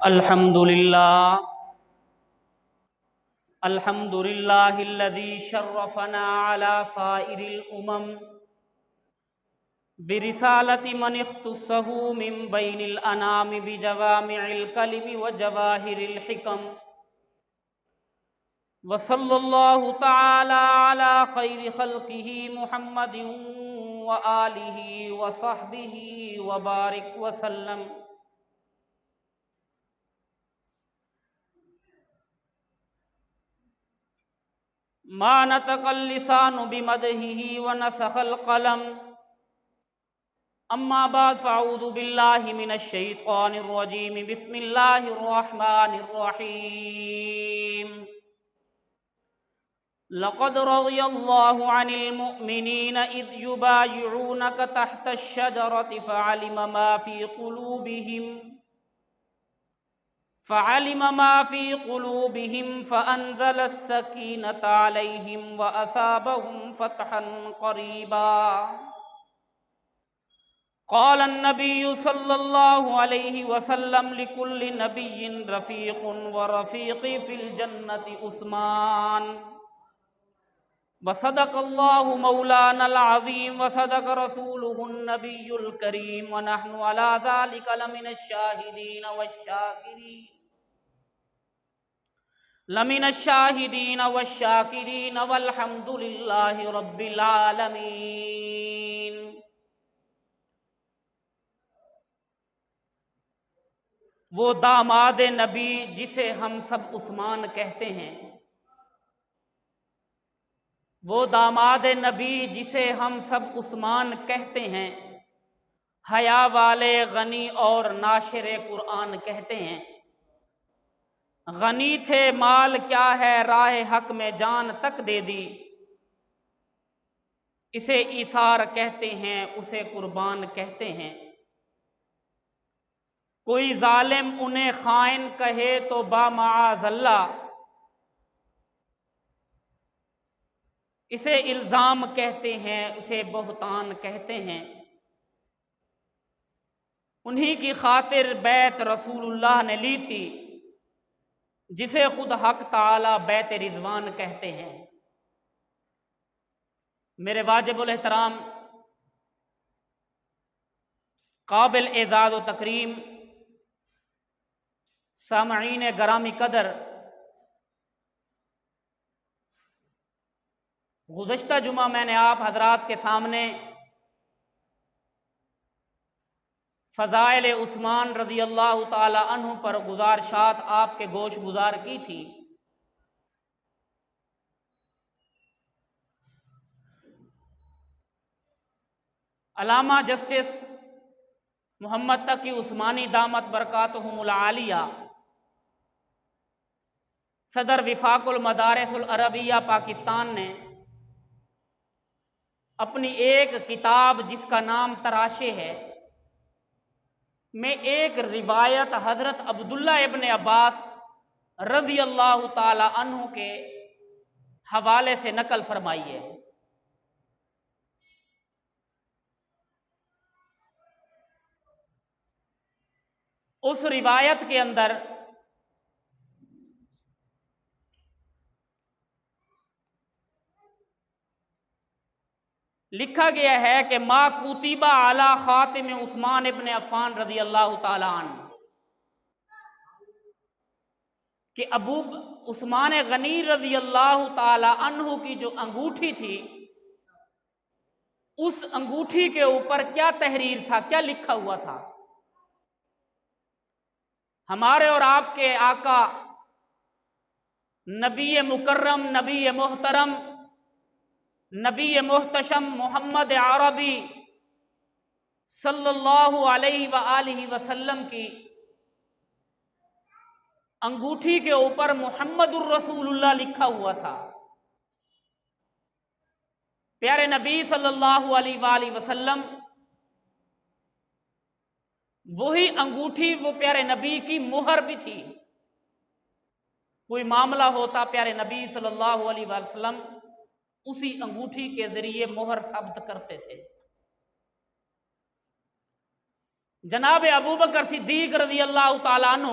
الحمد للہ الذی شرفنا علی سائر الامم برسالة من اختصہ من بین الانام بجوامع الکلم وجواہر الحکم وصلی اللہ تعالی علی خیر خلقہ محمد وآلہ وصحبہ وبارک وسلم۔ ما نطق اللسان بمدحہ ونسخ القلم، اما بعد فاعوذ باللہ من الشیطان الرجیم، بسم اللہ الرحمن الرحیم۔ لقد رضی اللہ عن المؤمنین اذ یبایعونک تحت الشجرۃ فعلم ما في قلوبهم فأنزل السكينة عليهم وأثابهم فتحا قريبا۔ قال النبي صلى الله عليه وسلم لكل نبي رفيق ورفيقي في الجنة عثمان، وصدق الله مولانا العظيم وصدق رسوله النبي الكريم، ونحن على ذلك لمن الشاهدين والشاكرين والحمد لله رب العالمين۔ وہ داماد نبی جسے ہم سب عثمان کہتے ہیں، وہ داماد نبی جسے ہم سب عثمان کہتے ہیں، حیا والے غنی اور ناشر قرآن کہتے ہیں۔ غنی تھے مال کیا ہے راہ حق میں جان تک دے دی، اسے ایثار کہتے ہیں اسے قربان کہتے ہیں۔ کوئی ظالم انہیں خائن کہے تو بامعاذ اللہ، اسے الزام کہتے ہیں اسے بہتان کہتے ہیں۔ انہی کی خاطر بیعت رسول اللہ نے لی تھی، جسے خود حق تعالی بیعت رضوان کہتے ہیں۔ میرے واجب الاحترام قابل اعزاز و تکریم سامعین گرامی قدر، گزشتہ جمعہ میں نے آپ حضرات کے سامنے فضائل عثمان رضی اللہ تعالی عنہ پر گزارشات آپ کے گوش گزار کی تھی۔ علامہ جسٹس محمد تقی عثمانی دامت برکاتہم العالیہ، صدر وفاق المدارس العربیہ پاکستان نے اپنی ایک کتاب جس کا نام تراشے ہے میں ایک روایت حضرت عبداللہ ابن عباس رضی اللہ تعالی عنہ کے حوالے سے نقل فرمائی ہے۔ اس روایت کے اندر لکھا گیا ہے کہ ما کتب علی خاتم عثمان ابن عفان رضی اللہ تعالی عنہ، کہ ابو عثمان غنی رضی اللہ تعالی عنہ کی جو انگوٹھی تھی، اس انگوٹھی کے اوپر کیا تحریر تھا، کیا لکھا ہوا تھا؟ ہمارے اور آپ کے آقا نبی مکرم، نبی محترم، نبی محتشم محمد عربی صلی اللہ علیہ وآلہ وسلم کی انگوٹھی کے اوپر محمد الرسول اللہ لکھا ہوا تھا۔ پیارے نبی صلی اللہ علیہ وآلہ وسلم، وہی انگوٹھی وہ پیارے نبی کی مہر بھی تھی۔ کوئی معاملہ ہوتا پیارے نبی صلی اللہ علیہ وآلہ وسلم اسی انگوٹھی کے ذریعے مہر ثبت کرتے تھے۔ جناب ابوبکر صدیق رضی اللہ تعالیٰ عنہ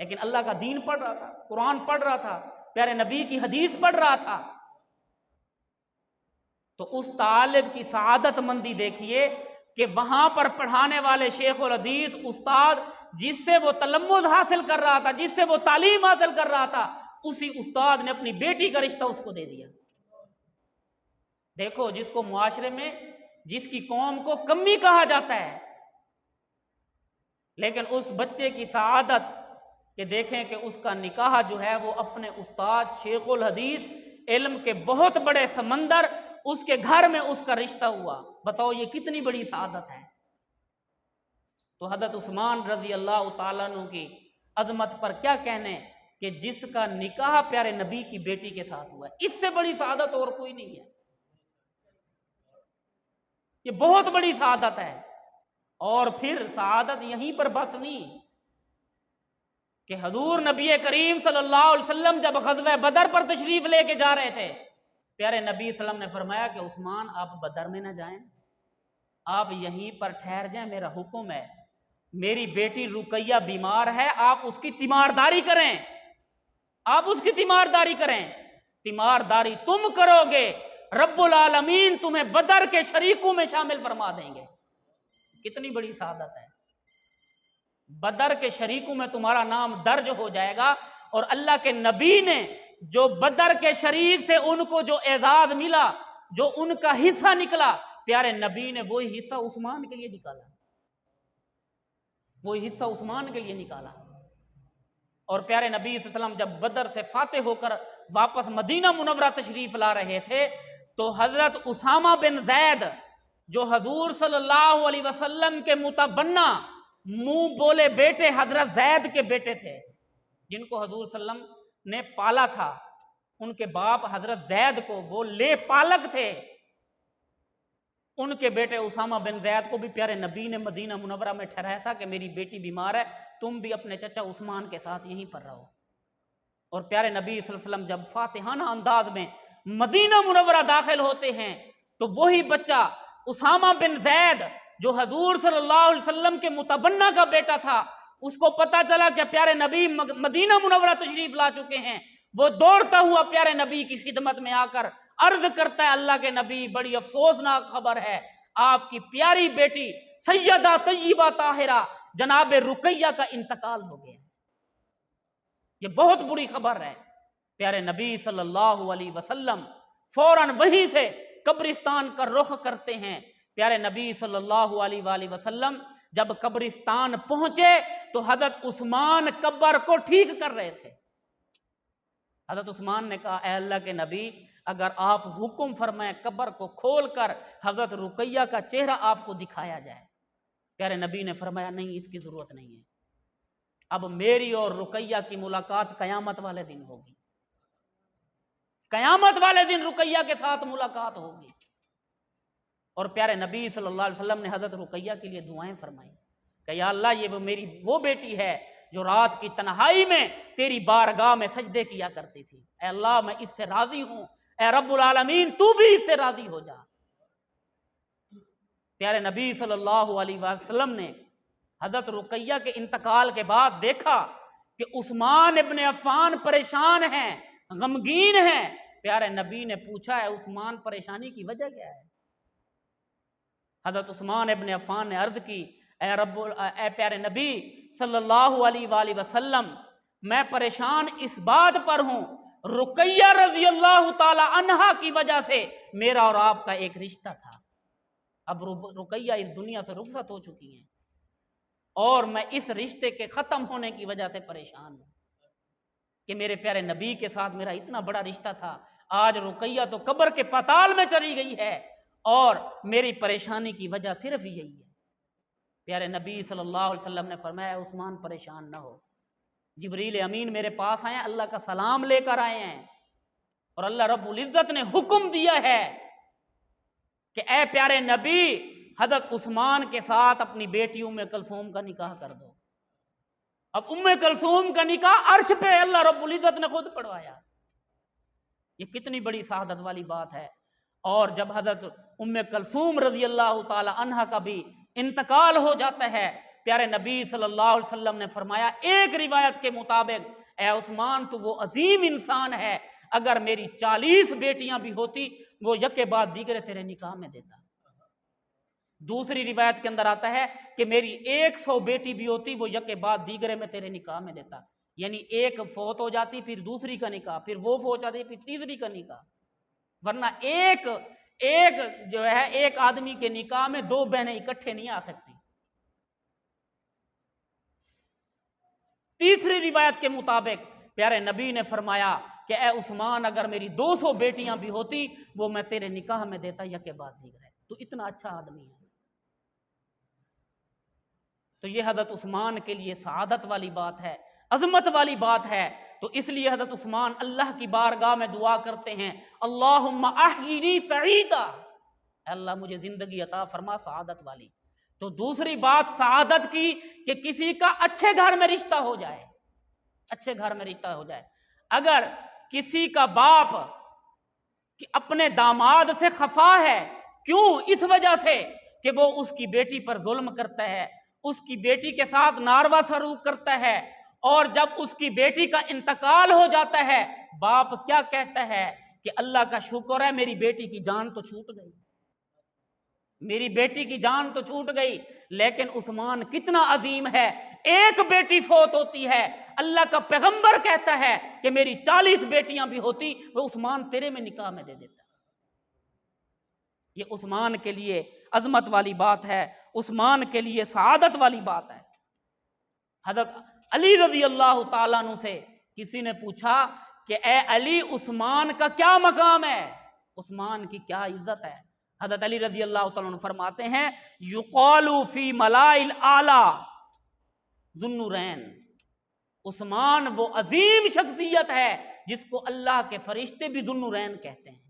لیکن اللہ کا دین پڑھ رہا تھا، قرآن پڑھ رہا تھا، پیارے نبی کی حدیث پڑھ رہا تھا۔ تو اس طالب کی سعادت مندی دیکھیے کہ وہاں پر پڑھانے والے شیخ الحدیث استاد جس سے وہ تلمذ حاصل کر رہا تھا، جس سے وہ تعلیم حاصل کر رہا تھا، اسی استاد نے اپنی بیٹی کا رشتہ اس کو دے دیا۔ دیکھو، جس کو معاشرے میں، جس کی قوم کو کمی کہا جاتا ہے، لیکن اس بچے کی سعادت کہ دیکھیں کہ اس کا نکاح جو ہے وہ اپنے استاد شیخ الحدیث، علم کے بہت بڑے سمندر، اس کے گھر میں اس کا رشتہ ہوا۔ بتاؤ یہ کتنی بڑی سعادت ہے۔ تو حضرت عثمان رضی اللہ تعالیٰ عنہ کی عظمت پر کیا کہنے کہ جس کا نکاح پیارے نبی کی بیٹی کے ساتھ ہوا ہے، اس سے بڑی سعادت اور کوئی نہیں ہے۔ یہ بہت بڑی سعادت ہے۔ اور پھر سعادت یہیں پر بس نہیں کہ حضور نبی کریم صلی اللہ علیہ وسلم جب غزوہ بدر پر تشریف لے کے جا رہے تھے، پیارے نبی صلی اللہ علیہ وسلم نے فرمایا کہ عثمان آپ بدر میں نہ جائیں، آپ یہیں پر ٹھہر جائیں، میرا حکم ہے، میری بیٹی رقیہ بیمار ہے، آپ اس کی تیمارداری کریں، آپ اس کی تیمارداری کریں۔ تیمارداری تم کرو گے، رب العالمین تمہیں بدر کے شریکوں میں شامل فرما دیں گے۔ کتنی بڑی سعادت ہے۔ بدر کے شریکوں میں تمہارا نام درج ہو جائے گا، اور اللہ کے نبی نے جو بدر کے شریک تھے ان کو جو اعزاز ملا، جو ان کا حصہ نکلا، پیارے نبی نے وہی حصہ عثمان کے لیے نکالا، وہی حصہ عثمان کے لیے نکالا۔ اور پیارے نبی صلی اللہ علیہ وسلم جب بدر سے فاتح ہو کر واپس مدینہ منورہ تشریف لا رہے تھے تو حضرت اسامہ بن زید جو حضور صلی اللہ علیہ وسلم کے متبنہ منہ بولے بیٹے حضرت زید کے بیٹے تھے، جن کو حضور صلی اللہ علیہ وسلم نے پالا تھا، ان کے باپ حضرت زید کو وہ لے پالک تھے، ان کے بیٹے اسامہ بن زید کو بھی پیارے نبی نے مدینہ منورہ میں ٹھہرایا تھا کہ میری بیٹی بیمار ہے، تم بھی اپنے چچا عثمان کے ساتھ یہیں پر رہو۔ اور پیارے نبی صلی اللہ علیہ وسلم جب فاتحانہ انداز میں مدینہ منورہ داخل ہوتے ہیں تو وہی بچہ اسامہ بن زید جو حضور صلی اللہ علیہ وسلم کے متبنہ کا بیٹا تھا، اس کو پتا چلا کہ پیارے نبی مدینہ منورہ تشریف لا چکے ہیں، وہ دوڑتا ہوا پیارے نبی کی خدمت میں آ کر عرض کرتا ہے، اللہ کے نبی بڑی افسوسناک خبر ہے، آپ کی پیاری بیٹی سیدہ طیبہ طاہرہ جناب رقیہ کا انتقال ہو گیا۔ یہ بہت بری خبر ہے۔ پیارے نبی صلی اللہ علیہ وسلم فوراً وہیں سے قبرستان کا رخ کرتے ہیں۔ پیارے نبی صلی اللہ علیہ وآلہ وسلم جب قبرستان پہنچے تو حضرت عثمان قبر کو ٹھیک کر رہے تھے۔ حضرت عثمان نے کہا، اے اللہ کے نبی، اگر آپ حکم فرمائیں قبر کو کھول کر حضرت رقیہ کا چہرہ آپ کو دکھایا جائے۔ پیارے نبی نے فرمایا، نہیں، اس کی ضرورت نہیں ہے، اب میری اور رقیہ کی ملاقات قیامت والے دن ہوگی، قیامت والے دن رقیہ کے ساتھ ملاقات ہوگی۔ اور پیارے نبی صلی اللہ علیہ وسلم نے حضرت رقیہ کے لیے دعائیں فرمائیں کہ یا اللہ یہ میری وہ بیٹی ہے جو رات کی تنہائی میں تیری بارگاہ میں سجدے کیا کرتی تھی، اے اللہ میں اس سے راضی ہوں، اے رب العالمین تو بھی اس سے راضی ہو جا۔ پیارے نبی صلی اللہ علیہ وسلم نے حضرت رقیہ کے انتقال کے بعد دیکھا کہ عثمان ابن عفان پریشان ہیں، غمگین ہیں۔ پیارے نبی نے پوچھا، ہے عثمان پریشانی کی وجہ کیا ہے؟ حضرت عثمان ابن عفان نے عرض کی، اے پیارے نبی صلی اللہ علیہ وآلہ وسلم، میں پریشان اس بات پر ہوں، رقیہ رضی اللہ تعالی عنہا کی وجہ سے میرا اور آپ کا ایک رشتہ تھا، اب رقیہ اس دنیا سے رخصت ہو چکی ہیں، اور میں اس رشتے کے ختم ہونے کی وجہ سے پریشان ہوں کہ میرے پیارے نبی کے ساتھ میرا اتنا بڑا رشتہ تھا، آج رقیہ تو قبر کے پاتال میں چلی گئی ہے، اور میری پریشانی کی وجہ صرف یہی ہے۔ پیارے نبی صلی اللہ علیہ وسلم نے فرمایا، عثمان پریشان نہ ہو، جبریل امین میرے پاس آئے ہیں، اللہ کا سلام لے کر آئے ہیں، اور اللہ رب العزت نے حکم دیا ہے کہ اے پیارے نبی حضرت عثمان کے ساتھ اپنی بیٹی ام کلثوم کا نکاح کر دو۔ اب ام کلثوم کا نکاح عرش پہ اللہ رب العزت نے خود پڑھوایا۔ یہ کتنی بڑی سعادت والی بات ہے۔ اور جب حضرت ام کلثوم رضی اللہ تعالی عنہا کا بھی انتقال ہو جاتا ہے پیارے نبی صلی اللہ علیہ وسلم نے فرمایا ایک روایت کے مطابق اے عثمان تو وہ عظیم انسان ہے، اگر میری 40 بیٹیاں بھی ہوتی وہ یکے بعد دیگرے تیرے نکاح میں دیتا۔ دوسری روایت کے اندر آتا ہے کہ میری 100 بیٹی بھی ہوتی وہ یکے بعد دیگرے میں تیرے نکاح میں دیتا، یعنی ایک فوت ہو جاتی پھر دوسری کا نکاح، پھر وہ فوت ہو جاتی پھر تیسری کا نکاح، ورنہ ایک جو ہے ایک آدمی کے نکاح میں 2 بہنیں اکٹھے نہیں آ سکتی۔ تیسری روایت کے مطابق پیارے نبی نے فرمایا کہ اے عثمان اگر میری 200 بیٹیاں بھی ہوتی وہ میں تیرے نکاح میں دیتا یکے بعد دیگرے۔ تو اتنا اچھا آدمی ہے۔ تو یہ حضرت عثمان کے لیے سعادت والی بات ہے، عظمت والی بات ہے۔ تو اس لیے حضرت عثمان اللہ کی بارگاہ میں دعا کرتے ہیں اللہم احیینی سعیدا، اے اللہ مجھے زندگی عطا فرما سعادت والی۔ تو دوسری بات سعادت کی کہ کسی کا اچھے گھر میں رشتہ ہو جائے، اچھے گھر میں رشتہ ہو جائے۔ اگر کسی کا باپ اپنے داماد سے خفا ہے، کیوں؟ اس وجہ سے کہ وہ اس کی بیٹی پر ظلم کرتا ہے، اس کی بیٹی کے ساتھ ناروا سلوک کرتا ہے، اور جب اس کی بیٹی کا انتقال ہو جاتا ہے باپ کیا کہتا ہے کہ اللہ کا شکر ہے میری بیٹی کی جان تو چھوٹ گئی، میری بیٹی کی جان تو چھوٹ گئی۔ لیکن عثمان کتنا عظیم ہے، ایک بیٹی فوت ہوتی ہے، اللہ کا پیغمبر کہتا ہے کہ میری 40 بیٹیاں بھی ہوتی وہ عثمان تیرے میں نکاح میں دے دیتا۔ یہ عثمان کے لیے عظمت والی بات ہے، عثمان کے لیے سعادت والی بات ہے۔ حضرت علی رضی اللہ تعالیٰ عنہ سے کسی نے پوچھا کہ اے علی عثمان کا کیا مقام ہے، عثمان کی کیا عزت ہے؟ حضرت علی رضی اللہ تعالیٰ عنہ فرماتے ہیں یقال فی ملائل اعلی ذو النورین، عثمان وہ عظیم شخصیت ہے جس کو اللہ کے فرشتے بھی ذو النورین کہتے ہیں،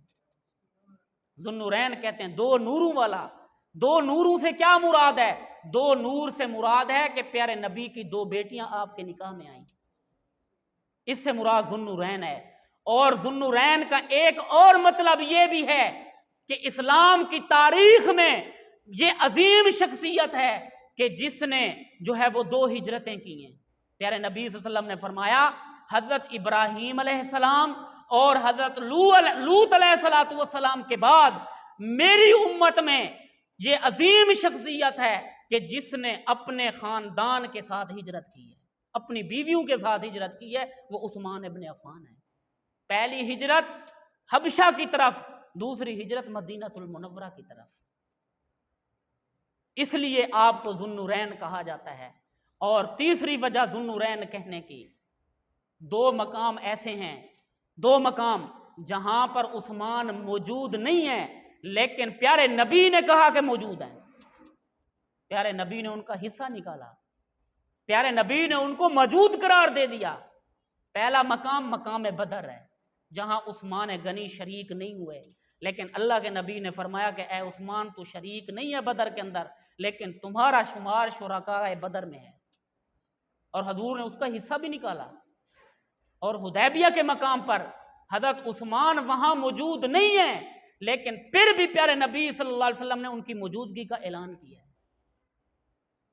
ذو النورین کہتے ہیں، 2 نوروں والا۔ 2 نوروں سے کیا مراد ہے؟ 2 نور سے مراد ہے کہ پیارے نبی کی 2 بیٹیاں آپ کے نکاح میں آئیں، اس سے مراد ذو النورین ہے۔ اور ذو النورین کا ایک اور مطلب یہ بھی ہے کہ اسلام کی تاریخ میں یہ عظیم شخصیت ہے کہ جس نے جو ہے وہ 2 ہجرتیں کی ہیں۔ پیارے نبی صلی اللہ علیہ وسلم نے فرمایا حضرت ابراہیم علیہ السلام اور حضرت لوط علیہ السلام کے بعد میری امت میں یہ عظیم شخصیت ہے کہ جس نے اپنے خاندان کے ساتھ ہجرت کی ہے، اپنی بیویوں کے ساتھ ہجرت کی ہے، وہ عثمان ابن عفان ہے۔ پہلی ہجرت حبشہ کی طرف، دوسری ہجرت مدینہ المنورہ کی طرف، اس لیے آپ کو ذو النورین کہا جاتا ہے۔ اور تیسری وجہ ذو النورین کہنے کی، 2 مقام ایسے ہیں، 2 مقام جہاں پر عثمان موجود نہیں ہے لیکن پیارے نبی نے کہا کہ موجود ہیں، پیارے نبی نے ان کا حصہ نکالا، پیارے نبی نے ان کو موجود قرار دے دیا۔ پہلا مقام مقام بدر ہے جہاں عثمان غنی شریک نہیں ہوئے، لیکن اللہ کے نبی نے فرمایا کہ اے عثمان تو شریک نہیں ہے بدر کے اندر لیکن تمہارا شمار شرکاء بدر میں ہے، اور حضور نے اس کا حصہ بھی نکالا۔ اور حدیبیہ کے مقام پر حضرت عثمان وہاں موجود نہیں ہیں لیکن پھر بھی پیارے نبی صلی اللہ علیہ وسلم نے ان کی موجودگی کا اعلان کیا ہے،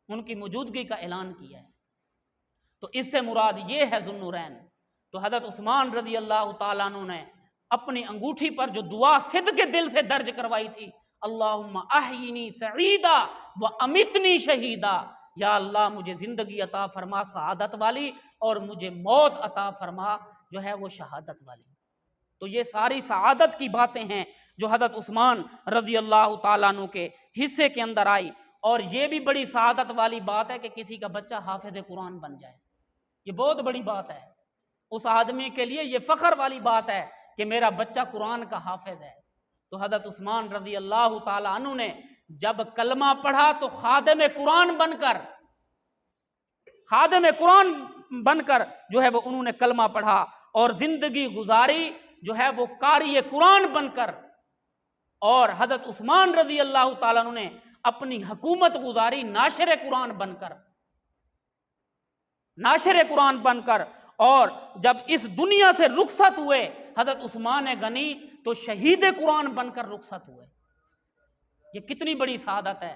ان کی موجودگی کا اعلان کیا ہے۔ تو اس سے مراد یہ ہے ذو النورین۔ تو حضرت عثمان رضی اللہ تعالیٰ عنہ نے اپنی انگوٹھی پر جو دعا صدق کے دل سے درج کروائی تھی اللہم احیینی سعیدا و امتنی شہیدا، یا اللہ مجھے زندگی عطا فرما سعادت والی اور مجھے موت عطا فرما جو ہے وہ شہادت والی۔ تو یہ ساری سعادت کی باتیں ہیں جو حضرت عثمان رضی اللہ تعالیٰ عنہ کے حصے کے اندر آئی۔ اور یہ بھی بڑی سعادت والی بات ہے کہ کسی کا بچہ حافظ قرآن بن جائے، یہ بہت بڑی بات ہے، اس آدمی کے لیے یہ فخر والی بات ہے کہ میرا بچہ قرآن کا حافظ ہے۔ تو حضرت عثمان رضی اللہ تعالیٰ عنہ نے جب کلمہ پڑھا تو خادم قرآن بن کر جو ہے وہ انہوں نے کلمہ پڑھا اور زندگی گزاری جو ہے وہ قاری قرآن بن کر، اور حضرت عثمان رضی اللہ تعالیٰ عنہ نے اپنی حکومت گزاری ناشر قرآن بن کر، اور جب اس دنیا سے رخصت ہوئے حضرت عثمان غنی تو شہید قرآن بن کر رخصت ہوئے۔ یہ کتنی بڑی سعادت ہے۔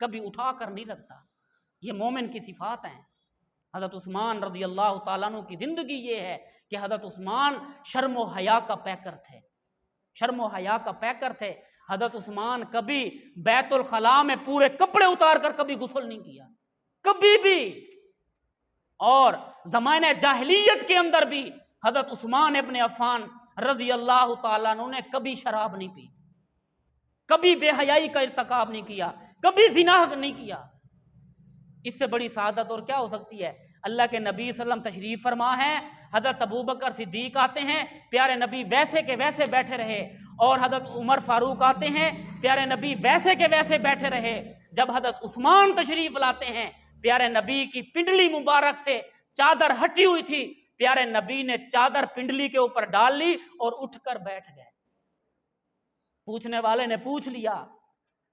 کبھی اٹھا کر نہیں رکھتا. یہ مومن کی صفات ہیں. حضرت عثمان رضی اللہ تعالیٰ عنہ کی زندگی یہ ہے کہ حضرت عثمان شرم و حیا کا پیکر تھے. شرم و حیا کا پیکر تھے. حضرت عثمان کبھی بیت الخلاء میں پورے کپڑے اتار کر کبھی غسل نہیں کیا, کبھی بھی. اور زمانہ جاہلیت کے اندر بھی حضرت عثمان ابن عفان رضی اللہ تعالیٰ عنہ نے کبھی شراب نہیں پی, کبھی بے حیائی کا ارتکاب نہیں کیا, کبھی زنا نہیں کیا. اس سے بڑی سعادت اور کیا ہو سکتی ہے؟ اللہ کے نبی صلی اللہ علیہ وسلم تشریف فرما ہے, حضرت ابوبکر صدیق آتے ہیں, پیارے نبی ویسے کے ویسے بیٹھے رہے, اور حضرت عمر فاروق آتے ہیں, پیارے نبی ویسے کے ویسے بیٹھے رہے. جب حضرت عثمان تشریف لاتے ہیں, پیارے نبی کی پنڈلی مبارک سے چادر ہٹی ہوئی تھی, پیارے نبی نے چادر پنڈلی کے اوپر ڈال لی اور اٹھ کر بیٹھ گئے. پوچھنے والے نے پوچھ لیا,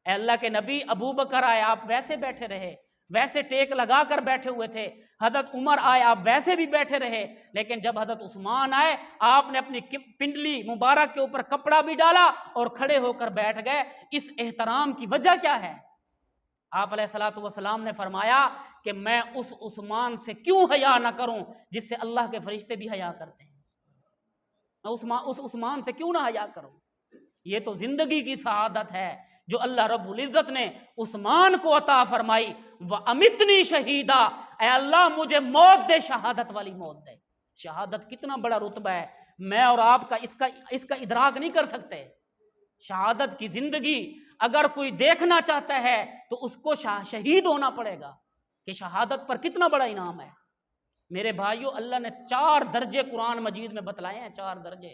اے اللہ کے نبی ابوبکر آئے آپ ویسے بیٹھے رہے, ویسے ٹیک لگا کر بیٹھے ہوئے تھے. حضرت عمر آئے آپ ویسے بھی بیٹھے رہے, لیکن جب حضرت عثمان آئے آپ نے اپنی پنڈلی مبارک کے اوپر کپڑا بھی ڈالا اور کھڑے ہو کر بیٹھ گئے. اس احترام کی وجہ کیا ہے؟ آپ علیہ الصلوۃ والسلام نے فرمایا کہ میں اس عثمان سے کیوں حیا نہ کروں جس سے اللہ کے فرشتے بھی حیا کرتے ہیں. میں اس عثمان سے کیوں نہ حیا کروں؟ یہ تو زندگی کی سعادت ہے جو اللہ رب العزت نے عثمان کو عطا فرمائی. وَأَمِتْنِي شَهِيدًا, اے اللہ مجھے موت دے, شہادت والی موت دے. شہادت کتنا بڑا رتبہ ہے, میں اور آپ کا اس کا ادراک نہیں کر سکتے. شہادت کی زندگی اگر کوئی دیکھنا چاہتا ہے تو اس کو شہید ہونا پڑے گا کہ شہادت پر کتنا بڑا انعام ہے. میرے بھائیوں, اللہ نے 4 درجے قرآن مجید میں بتلائے ہیں, 4 درجے.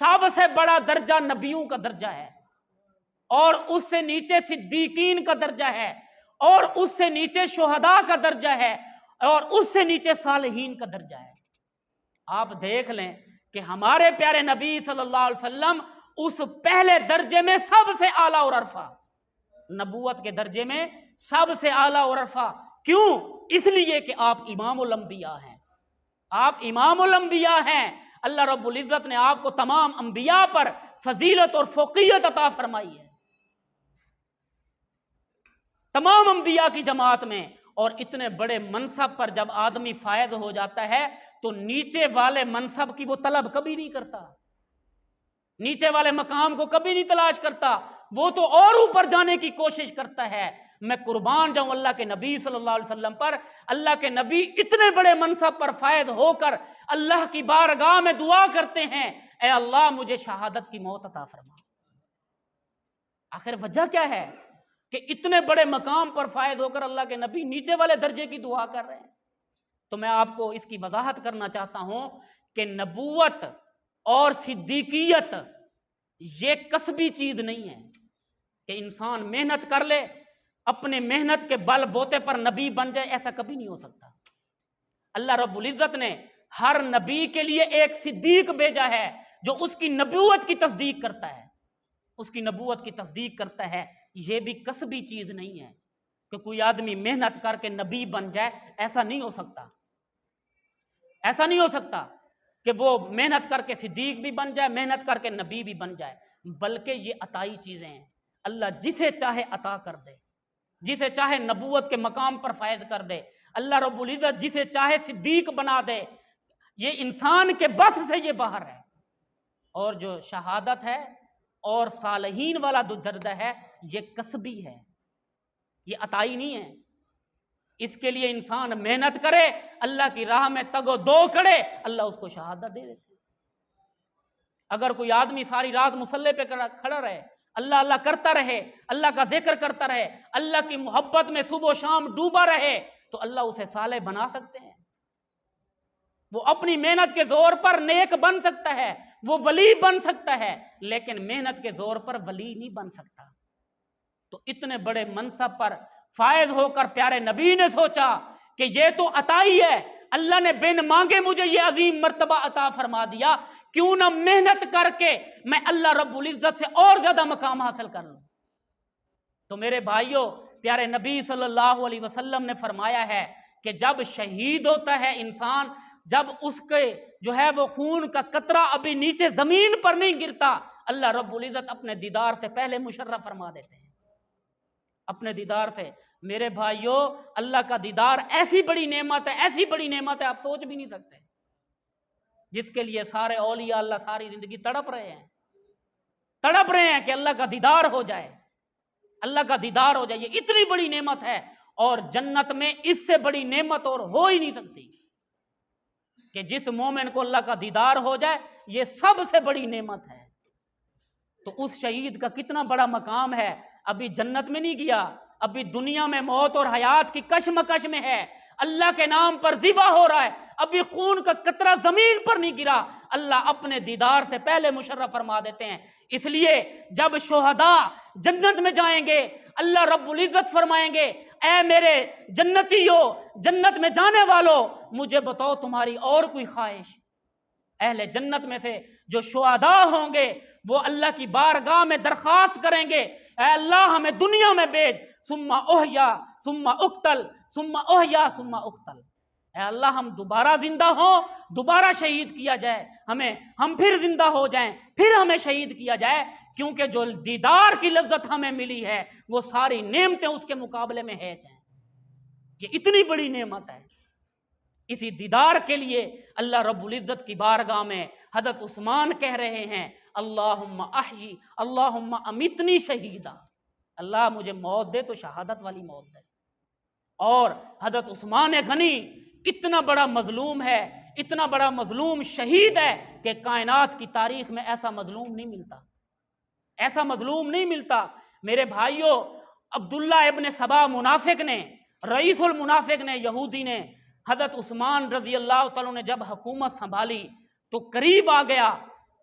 سب سے بڑا درجہ نبیوں کا درجہ ہے, اور اس سے نیچے صدیقین کا درجہ ہے, اور اس سے نیچے شہداء کا درجہ ہے, اور اس سے نیچے صالحین کا درجہ ہے. آپ دیکھ لیں کہ ہمارے پیارے نبی صلی اللہ علیہ وسلم اس پہلے درجے میں سب سے اعلیٰ اور عرفہ, نبوت کے درجے میں سب سے اعلیٰ اور عرفہ. کیوں؟ اس لیے کہ آپ امام الانبیاء ہیں. آپ امام الانبیاء ہیں. اللہ رب العزت نے آپ کو تمام انبیاء پر فضیلت اور فوقیت عطا فرمائی ہے, تمام انبیاء کی جماعت میں. اور اتنے بڑے منصب پر جب آدمی فائز ہو جاتا ہے تو نیچے والے منصب کی وہ طلب کبھی نہیں کرتا, نیچے والے مقام کو کبھی نہیں تلاش کرتا, وہ تو اور اوپر جانے کی کوشش کرتا ہے. میں قربان جاؤں اللہ کے نبی صلی اللہ علیہ وسلم پر. اللہ کے نبی اتنے بڑے منصب پر فائز ہو کر اللہ کی بارگاہ میں دعا کرتے ہیں, اے اللہ مجھے شہادت کی موت عطا فرما. آخر وجہ کیا ہے کہ اتنے بڑے مقام پر فائز ہو کر اللہ کے نبی نیچے والے درجے کی دعا کر رہے ہیں؟ تو میں آپ کو اس کی وضاحت کرنا چاہتا ہوں کہ نبوت اور صدیقیت یہ کسبی چیز نہیں ہے کہ انسان محنت کر لے, اپنے محنت کے بل بوتے پر نبی بن جائے. ایسا کبھی نہیں ہو سکتا. اللہ رب العزت نے ہر نبی کے لیے ایک صدیق بھیجا ہے جو اس کی نبوت کی تصدیق کرتا ہے, اس کی نبوت کی تصدیق کرتا ہے. یہ بھی کسبی چیز نہیں ہے کہ کوئی آدمی محنت کر کے نبی بن جائے. ایسا نہیں ہو سکتا, ایسا نہیں ہو سکتا کہ وہ محنت کر کے صدیق بھی بن جائے, محنت کر کے نبی بھی بن جائے. بلکہ یہ عطائی چیزیں ہیں. اللہ جسے چاہے عطا کر دے, جسے چاہے نبوت کے مقام پر فائز کر دے. اللہ رب العزت جسے چاہے صدیق بنا دے. یہ انسان کے بس سے یہ باہر ہے. اور جو شہادت ہے اور صالحین والا جو درجہ ہے یہ کسبی ہے, یہ عطائی نہیں ہے. اس کے لیے انسان محنت کرے, اللہ کی راہ میں تگ و دو کرے, اللہ اس کو شہادت دے دیتے. اگر کوئی آدمی ساری رات مصلی پہ کھڑا رہے, اللہ اللہ کرتا رہے, اللہ کا ذکر کرتا رہے, اللہ کی محبت میں صبح و شام ڈوبا رہے, تو اللہ اسے صالح بنا سکتے ہیں. وہ اپنی محنت کے زور پر نیک بن سکتا ہے, وہ ولی بن سکتا ہے, لیکن محنت کے زور پر ولی نہیں بن سکتا. تو اتنے بڑے منصب پر فائز ہو کر پیارے نبی نے سوچا کہ یہ تو عطائی ہے, اللہ نے بن مانگے مجھے یہ عظیم مرتبہ عطا فرما دیا, کیوں نہ محنت کر کے میں اللہ رب العزت سے اور زیادہ مقام حاصل کر لوں. تو میرے بھائیوں, پیارے نبی صلی اللہ علیہ وسلم نے فرمایا ہے کہ جب شہید ہوتا ہے انسان, جب اس کے جو ہے وہ خون کا قطرہ ابھی نیچے زمین پر نہیں گرتا, اللہ رب العزت اپنے دیدار سے پہلے مشرف فرما دیتے ہیں, اپنے دیدار سے۔ میرے بھائیوں، اللہ کا دیدار ایسی بڑی نعمت ہے، ایسی بڑی نعمت ہے، آپ سوچ بھی نہیں سکتے، جس کے لیے سارے اولیاء اللہ ساری زندگی تڑپ رہے ہیں کہ اللہ کا دیدار ہو جائے، اللہ کا دیدار ہو جائے۔ یہ اتنی بڑی نعمت ہے، اور جنت میں اس سے بڑی نعمت اور ہو ہی نہیں سکتی کہ جس مومن کو اللہ کا دیدار ہو جائے، یہ سب سے بڑی نعمت ہے۔ تو اس شہید کا کتنا بڑا مقام ہے، ابھی جنت میں نہیں گیا، ابھی دنیا میں موت اور حیات کی کشمکش میں ہے، اللہ کے نام پر ذبح ہو رہا ہے، ابھی خون کا قطرہ زمین پر نہیں گرا، اللہ اپنے دیدار سے پہلے مشرف فرما دیتے ہیں۔ اس لیے جب شہداء جنت میں جائیں گے، اللہ رب العزت فرمائیں گے، اے میرے جنتیو، جنت میں جانے والو، مجھے بتاؤ تمہاری اور کوئی خواہش۔ اہل جنت میں سے جو شہداء ہوں گے وہ اللہ کی بارگاہ میں درخواست کریں گے، اے اللہ ہمیں دنیا میں بھیج، ثم احیا ثم اقتل ثم احیا ثم اقتل، اے اللہ ہم دوبارہ زندہ ہوں، دوبارہ شہید کیا جائے، ہم پھر زندہ ہو جائیں، پھر ہمیں شہید کیا جائے، کیونکہ جو دیدار کی لذت ہمیں ملی ہے وہ ساری نعمتیں اس کے مقابلے میں ہے جائیں۔ یہ اتنی بڑی نعمت ہے۔ اسی دیدار کے لیے اللہ رب العزت کی بارگاہ میں حضرت عثمان کہہ رہے ہیں، اللہم احیی اللہم امیتنی شہیدا، اللہ مجھے موت دے تو شہادت والی موت دے۔ اور حضرت عثمان غنی اتنا بڑا مظلوم ہے، اتنا بڑا مظلوم شہید ہے کہ کائنات کی تاریخ میں ایسا مظلوم نہیں ملتا، ایسا مظلوم نہیں ملتا۔ میرے بھائیوں، عبداللہ ابن سبا منافق نے، رئیس المنافق نے، یہودی نے، حضرت عثمان رضی اللہ تعالیٰ نے جب حکومت سنبھالی تو قریب آ گیا،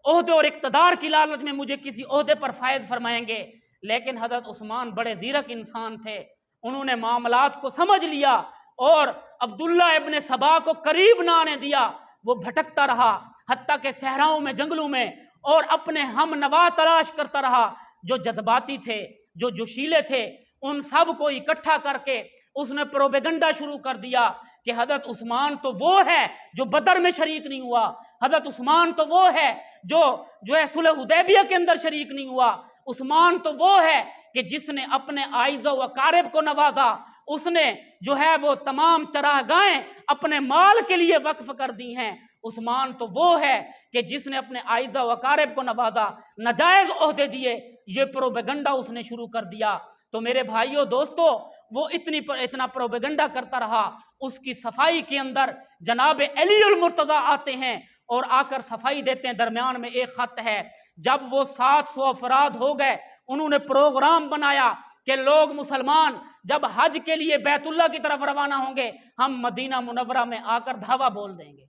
عہدے اور اقتدار کی لالچ میں مجھے کسی عہدے پر فائد فرمائیں گے، لیکن حضرت عثمان بڑے زیرک انسان تھے، انہوں نے معاملات کو سمجھ لیا اور عبداللہ ابن سبا کو قریب نہ آنے دیا۔ وہ بھٹکتا رہا حتیٰ کہ صحراؤں میں، جنگلوں میں، اور اپنے ہم نوا تلاش کرتا رہا، جو جذباتی تھے، جو جوشیلے تھے، ان سب کو اکٹھا کر کے اس نے پروپیگنڈا شروع کر دیا کہ حضرت عثمان تو وہ ہے جو بدر میں شریک نہیں ہوا، حضرت عثمان تو وہ ہے جو صلح حدیبیہ کے اندر شریک نہیں ہوا، عثمان تو وہ ہے کہ جس نے اپنے اعزاء و اقارب کو نوازا، اس نے جو ہے وہ تمام چراگاہیں اپنے مال کے لیے وقف کر دی ہیں، عثمان تو وہ ہے کہ جس نے اپنے اعزاء و اقارب کو نوازا، ناجائز عہدے دیے، یہ پروپیگنڈا اس نے شروع کر دیا۔ تو میرے بھائیوں دوستو، وہ اتنا پروپیگنڈا کرتا رہا، اس کی صفائی کے اندر جناب علی المرتضیٰ آتے ہیں اور آ کر صفائی دیتے ہیں، درمیان میں ایک خط ہے۔ جب وہ 700 افراد ہو گئے، انہوں نے پروگرام بنایا کہ لوگ مسلمان جب حج کے لیے بیت اللہ کی طرف روانہ ہوں گے، ہم مدینہ منورہ میں آ کر دھاوا بول دیں گے،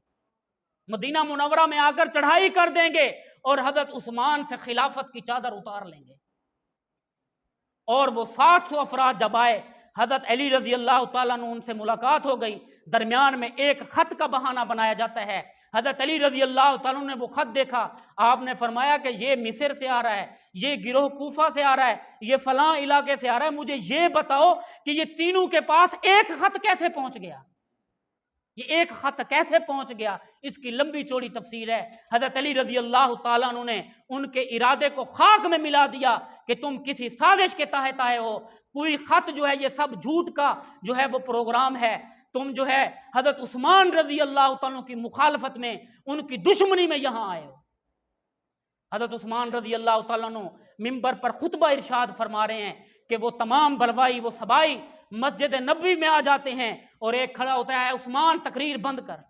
مدینہ منورہ میں آ کر چڑھائی کر دیں گے اور حضرت عثمان سے خلافت کی چادر اتار لیں گے۔ اور وہ 700 افراد جب آئے، حضرت علی رضی اللہ تعالیٰ عنہ ان سے ملاقات ہو گئی، درمیان میں ایک خط کا بہانہ بنایا جاتا ہے۔ حضرت علی رضی اللہ تعالیٰ عنہ نے وہ خط دیکھا، آپ نے فرمایا کہ یہ مصر سے آ رہا ہے، یہ گروہ کوفہ سے آ رہا ہے، یہ فلاں علاقے سے آ رہا ہے، مجھے یہ بتاؤ کہ یہ تینوں کے پاس ایک خط کیسے پہنچ گیا، یہ ایک خط کیسے پہنچ گیا؟ اس کی لمبی چوڑی تفسیر ہے۔ حضرت علی رضی اللہ تعالیٰ عنہ نے ان کے ارادے کو خاک میں ملا دیا کہ تم کسی سازش کے تحت آئے ہو، کوئی خط جو ہے یہ سب جھوٹ کا جو ہے وہ پروگرام ہے، تم جو ہے حضرت عثمان رضی اللہ تعالیٰ کی مخالفت میں، ان کی دشمنی میں یہاں آئے ہو۔ حضرت عثمان رضی اللہ تعالیٰ عنہ منبر پر خطبہ ارشاد فرما رہے ہیں کہ وہ تمام بلوائی، وہ سبائی مسجد نبوی میں آ جاتے ہیں، اور ایک کھڑا ہوتا ہے، عثمان تقریر بند کر،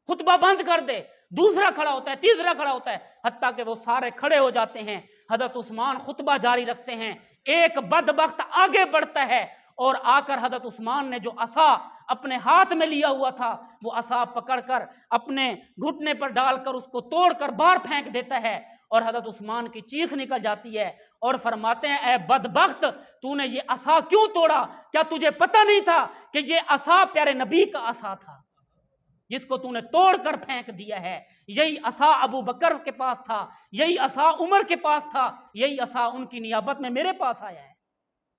خطبہ بند کر دے، دوسرا کھڑا ہوتا ہے، تیسرا کھڑا ہوتا ہے، حتیٰ کہ وہ سارے کھڑے ہو جاتے ہیں، حضرت عثمان خطبہ جاری رکھتے ہیں، ایک بدبخت آگے بڑھتا ہے اور آ کر حضرت عثمان نے جو عصا اپنے ہاتھ میں لیا ہوا تھا، وہ عصا پکڑ کر اپنے گھٹنے پر ڈال کر اس کو توڑ کر باہر پھینک دیتا ہے، اور حضرت عثمان کی چیخ نکل جاتی ہے اور فرماتے ہیں، اے بدبخت، تو نے یہ عصا کیوں توڑا؟ کیا تجھے پتہ نہیں تھا کہ یہ عصا پیارے نبی کا عصا تھا جس کو تو نے توڑ کر پھینک دیا ہے؟ یہی عصا ابو بکر کے پاس تھا، یہی عصا عمر کے پاس تھا، یہی عصا ان کی نیابت میں میرے پاس آیا ہے۔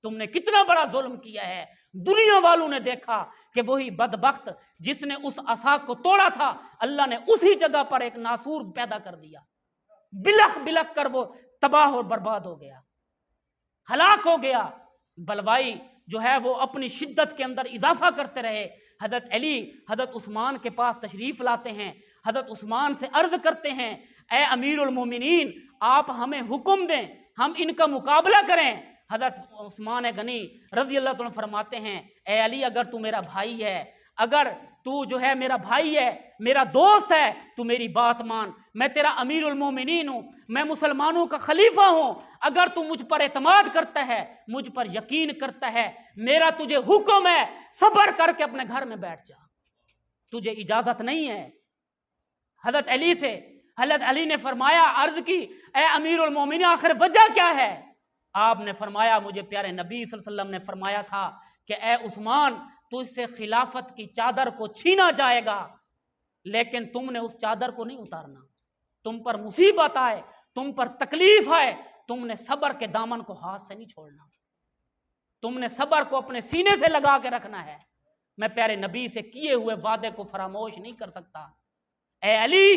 تم نے کتنا بڑا ظلم کیا ہے۔ دنیا والوں نے دیکھا کہ وہی بدبخت جس نے اس عصا کو توڑا تھا، اللہ نے اسی جگہ پر ایک ناسور پیدا کر دیا، بلخ کر وہ تباہ اور برباد ہو گیا، ہلاک ہو گیا۔ بلوائی جو ہے وہ اپنی شدت کے اندر اضافہ کرتے رہے۔ حضرت علی حضرت عثمان کے پاس تشریف لاتے ہیں، حضرت عثمان سے عرض کرتے ہیں اے امیر المومنین آپ ہمیں حکم دیں، ہم ان کا مقابلہ کریں۔ حضرت عثمان غنی رضی اللہ عنہ فرماتے ہیں اے علی اگر تو میرا بھائی ہے، اگر تو جو ہے میرا بھائی ہے، میرا دوست ہے، تو میری بات مان، میں تیرا امیر المومنین ہوں، میں مسلمانوں کا خلیفہ ہوں، اگر تو مجھ پر اعتماد کرتا ہے، مجھ پر یقین کرتا ہے، میرا تجھے حکم ہے صبر کر کے اپنے گھر میں بیٹھ جا، تجھے اجازت نہیں ہے۔ حضرت علی سے حضرت علی نے فرمایا، عرض کی اے امیر المومنین آخر وجہ کیا ہے؟ آپ نے فرمایا مجھے پیارے نبی صلی اللہ علیہ وسلم نے فرمایا تھا کہ اے عثمان تجھ سے خلافت کی چادر کو چھینا جائے گا، لیکن تم نے اس چادر کو نہیں اتارنا، تم پر مصیبت آئے، تم پر تکلیف آئے، تم نے صبر کے دامن کو ہاتھ سے نہیں چھوڑنا، تم نے صبر کو اپنے سینے سے لگا کے رکھنا ہے۔ میں پیارے نبی سے کیے ہوئے وعدے کو فراموش نہیں کر سکتا۔ اے علی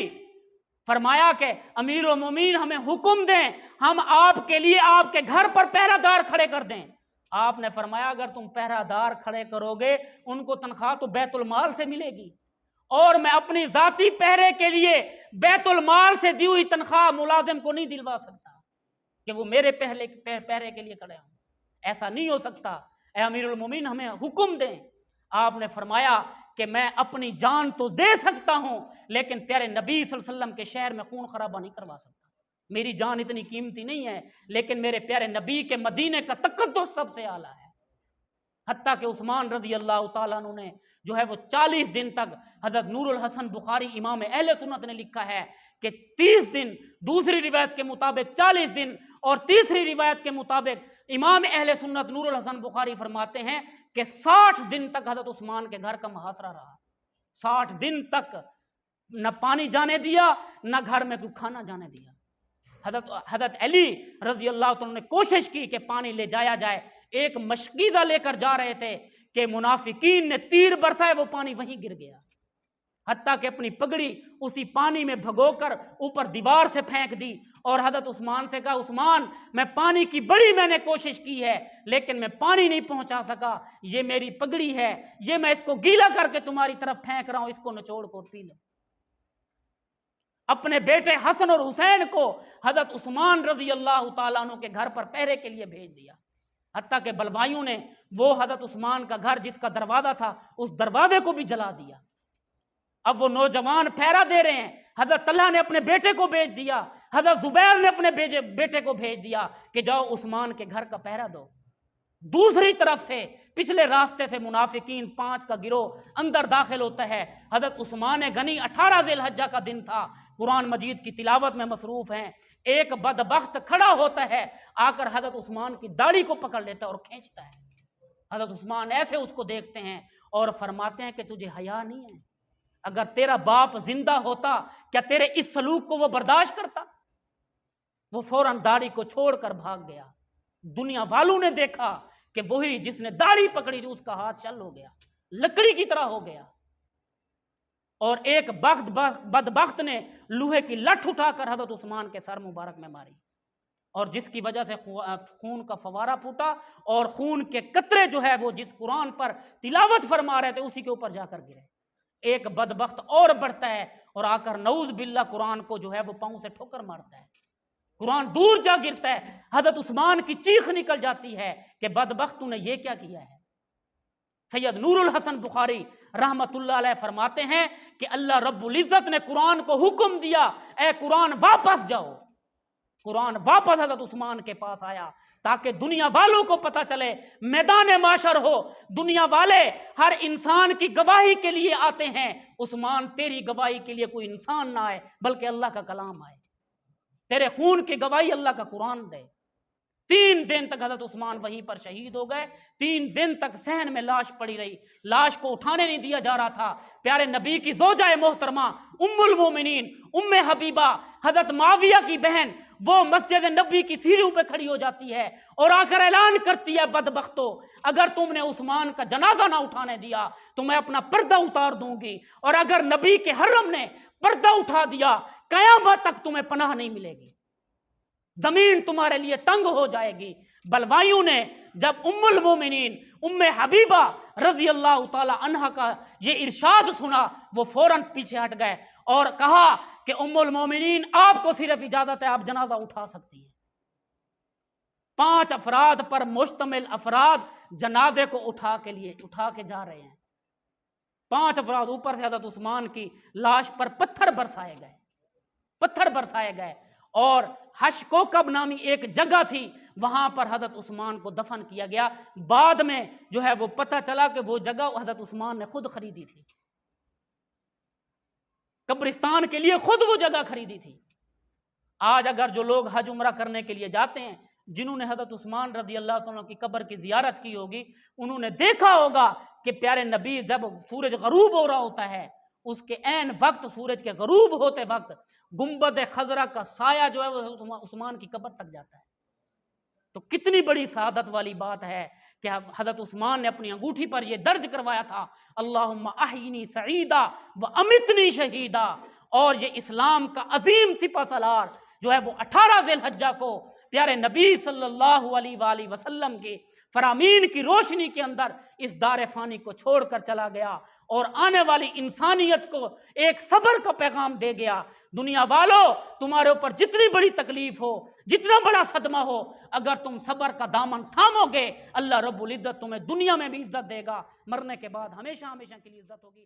فرمایا کہ امیر المومنین ہمیں حکم دیں، ہم آپ کے لیے آپ کے گھر پر پہرہ دار کھڑے کر دیں۔ آپ نے فرمایا اگر تم پہرہ دار کھڑے کرو گے ان کو تنخواہ تو بیت المال سے ملے گی، اور میں اپنی ذاتی پہرے کے لیے بیت المال سے دی ہوئی تنخواہ ملازم کو نہیں دلوا سکتا کہ وہ میرے پہرے کے لیے کھڑے ہوں، ایسا نہیں ہو سکتا۔ اے امیر المومنین ہمیں حکم دیں۔ آپ نے فرمایا کہ میں اپنی جان تو دے سکتا ہوں لیکن پیارے نبی صلی اللہ علیہ وسلم کے شہر میں خون خرابہ نہیں کروا سکتا، میری جان اتنی قیمتی نہیں ہے، لیکن میرے پیارے نبی کے مدینے کا تقدس سب سے اعلیٰ ہے۔ حتیٰ کہ عثمان رضی اللہ تعالیٰ عنہ نے جو ہے وہ 40 دن تک، حضرت نور الحسن بخاری امام اہل سنت نے لکھا ہے کہ 30 دن، دوسری روایت کے مطابق 40 دن اور تیسری روایت کے مطابق امام اہل سنت نور الحسن بخاری فرماتے ہیں کہ 60 دن تک حضرت عثمان کے گھر کا محاصرہ رہا، 60 دن تک نہ پانی جانے دیا نہ گھر میں کوئی کھانا جانے دیا۔ حضرت علی رضی اللہ عنہ نے کوشش کی کہ پانی لے جایا جائے، ایک مشکیزہ لے کر جا رہے تھے کہ منافقین نے تیر برسائے، وہ پانی وہیں گر گیا، حتیٰ کہ اپنی پگڑی اسی پانی میں بھگو کر اوپر دیوار سے پھینک دی، اور حضرت عثمان سے کہا عثمان میں پانی کی بڑی میں نے کوشش کی ہے لیکن میں پانی نہیں پہنچا سکا، یہ میری پگڑی ہے، یہ میں اس کو گیلا کر کے تمہاری طرف پھینک رہا ہوں، اس کو نچوڑ کو پی لو۔ اپنے بیٹے حسن اور حسین کو حضرت عثمان رضی اللہ تعالیٰ عنہ کے گھر پر پہرے کے لیے بھیج دیا، حتیٰ کہ بلوائیوں نے وہ حضرت عثمان کا گھر جس کا دروازہ تھا اس دروازے کو بھی جلا دیا۔ اب وہ نوجوان پہرا دے رہے ہیں، حضرت طلحہ نے اپنے بیٹے کو بھیج دیا، حضرت زبیر نے اپنے بیٹے کو بھیج دیا کہ جاؤ عثمان کے گھر کا پہرا دو۔ دوسری طرف سے پچھلے راستے سے منافقین 5 کا گروہ اندر داخل ہوتا ہے۔ حضرت عثمان غنی 18 ذی الحجہ کا دن تھا، قرآن مجید کی تلاوت میں مصروف ہیں، ایک بدبخت کھڑا ہوتا ہے، آ کر حضرت عثمان کی داڑھی کو پکڑ لیتا ہے اور کھینچتا ہے۔ حضرت عثمان ایسے اس کو دیکھتے ہیں اور فرماتے ہیں کہ تجھے حیا نہیں ہے؟ اگر تیرا باپ زندہ ہوتا کیا تیرے اس سلوک کو وہ برداشت کرتا؟ وہ فوراً داڑھی کو چھوڑ کر بھاگ گیا۔ دنیا والوں نے دیکھا کہ وہی جس نے داڑھی پکڑی تھی اس کا ہاتھ چل ہو گیا، لکڑی کی طرح ہو گیا، اور ایک بدبخت نے لوہے کی لٹھ اٹھا کر حضرت عثمان کے سر مبارک میں ماری، اور جس کی وجہ سے خون کا فوارہ پھوٹا، اور خون کے قطرے جو ہے وہ جس قرآن پر تلاوت فرما رہے تھے اسی کے اوپر جا کر گرے۔ ایک بدبخت اور بڑھتا ہے اور آ کر نعوذ باللہ قرآن کو جو ہے وہ پاؤں سے ٹھوکر مارتا ہے، قرآن دور جا گرتا ہے۔ حضرت عثمان کی چیخ نکل جاتی ہے کہ بدبخت تو نے یہ کیا کیا ہے؟ سید نور الحسن بخاری رحمت اللہ علیہ فرماتے ہیں کہ اللہ رب العزت نے قرآن کو حکم دیا اے قرآن واپس جاؤ۔ قرآن واپس حضرت عثمان کے پاس آیا تاکہ دنیا والوں کو پتہ چلے، میدان معاشر ہو، دنیا والے ہر انسان کی گواہی کے لیے آتے ہیں، عثمان تیری گواہی کے لیے کوئی انسان نہ آئے بلکہ اللہ کا کلام آئے، تیرے خون کی گواہی اللہ کا قرآن دے۔ 3 دن تک حضرت عثمان وہیں پر شہید ہو گئے، 3 دن تک صحن میں لاش پڑی رہی، لاش کو اٹھانے نہیں دیا جا رہا تھا۔ پیارے نبی کی زوجہ محترمہ ام المومنین ام حبیبہ حضرت معاویہ کی بہن، وہ مسجد نبی کی سیڑھیوں پہ کھڑی ہو جاتی ہے اور آ کر اعلان کرتی ہے بدبختو، اگر تم نے عثمان کا جنازہ نہ اٹھانے دیا تو میں اپنا پردہ اتار دوں گی، اور اگر نبی کے حرم نے پردہ اٹھا دیا قیامت تک تمہیں پناہ نہیں ملے گی۔ زمین تمہارے لیے تنگ ہو جائے گی۔ بلوائیوں نے جب ام المومنین ام حبیبہ رضی اللہ تعالی عنہا کا یہ ارشاد سنا، وہ فوراً پیچھے ہٹ گئے اور کہا کہ ام المومنین آپ کو صرف اجازت ہے، آپ جنازہ اٹھا سکتی ہیں۔ 5 افراد پر مشتمل افراد جنازے کو اٹھا کے جا رہے ہیں۔ 5 افراد، اوپر سے حضرت عثمان کی لاش پر پتھر برسائے گئے اور حشکوکب نامی ایک جگہ تھی، وہاں پر حضرت عثمان کو دفن کیا گیا۔ بعد میں جو ہے وہ پتہ چلا کہ وہ جگہ حضرت عثمان نے خود خریدی تھی، قبرستان کے لیے خود وہ جگہ خریدی تھی۔ آج اگر جو لوگ حج عمرہ کرنے کے لیے جاتے ہیں، جنہوں نے حضرت عثمان رضی اللہ عنہ کی قبر کی زیارت کی ہوگی، انہوں نے دیکھا ہوگا کہ پیارے نبی جب سورج غروب ہو رہا ہوتا ہے، اس کے عین وقت سورج کے غروب ہوتے وقت گنبد خضرا کا سایہ جو ہے وہ عثمان کی قبر تک جاتا ہے۔ تو کتنی بڑی سعادت والی بات ہے کہ حضرت عثمان نے اپنی انگوٹھی پر یہ درج کروایا تھا، اللہم احینی سعیدا و امیتنی شہیدا۔ اور یہ اسلام کا عظیم سپہ سالار جو ہے وہ 18 ذی الحجہ کو پیارے نبی صلی اللہ علیہ وآلہ وسلم کے فرامین کی روشنی کے اندر اس دار فانی کو چھوڑ کر چلا گیا اور آنے والی انسانیت کو ایک صبر کا پیغام دے گیا۔ دنیا والوں، تمہارے اوپر جتنی بڑی تکلیف ہو، جتنا بڑا صدمہ ہو، اگر تم صبر کا دامن تھامو گے، اللہ رب العزت تمہیں دنیا میں بھی عزت دے گا، مرنے کے بعد ہمیشہ ہمیشہ کے لیے عزت ہوگی۔